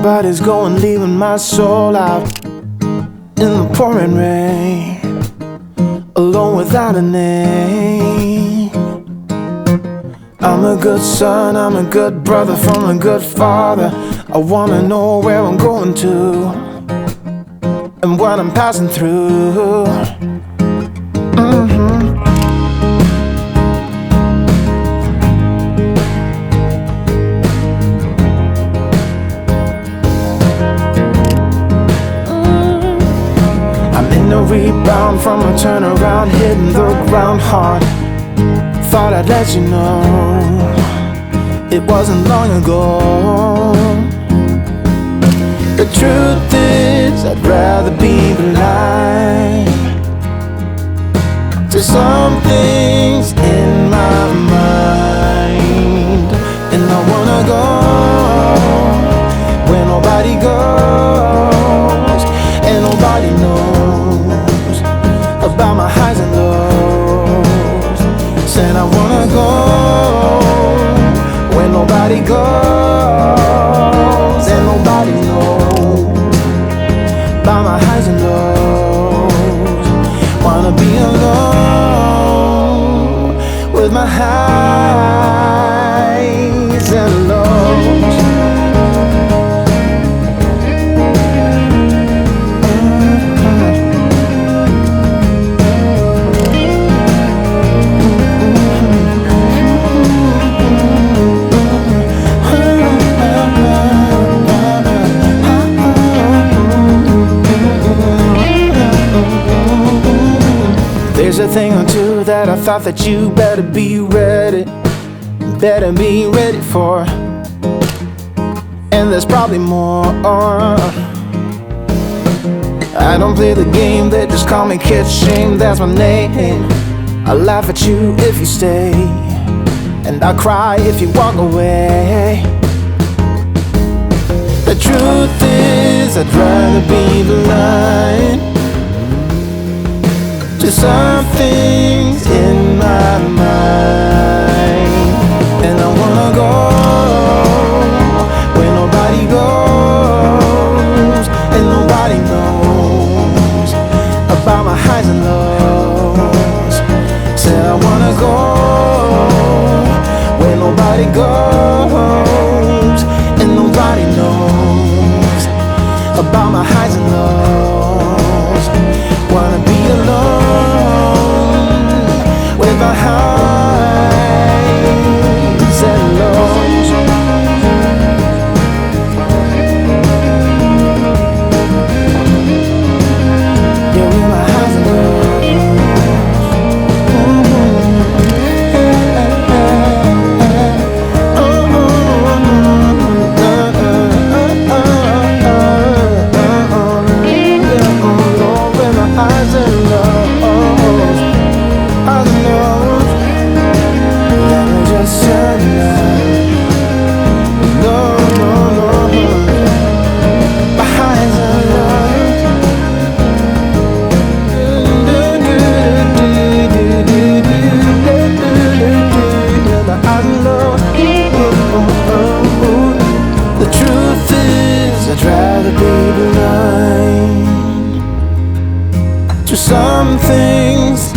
Body's going, leaving my soul out in the pouring rain, alone without a name. I'm a good son, I'm a good brother from a good father. I wanna know where I'm going to and what I'm passing through. A rebound from a turnaround, hitting the ground hard. Thought I'd let you know it wasn't long ago. The truth is, I'd rather be blind to some things in my mind. And I wanna go where nobody goes and nobody knows about my highs and lows. Said I wanna go where nobody goes and nobody knows about my highs and lows. Wanna be alone with my highs and lows. There's a thing or two that I thought that you better be ready for. And there's probably more. I don't play the game, they just call me Kid Shame, that's my name. I laugh at you if you stay, and I cry if you walk away. The truth is, I'd rather be blind to some things in my mind. And I wanna go where nobody goes and nobody knows about my highs and lows. Said I wanna go where nobody goes and nobody knows about my highs and lows. Wanna be alone with my highs and lows. Yeah, with my highs and lows. With my highs and lows. I'd rather be blind to some things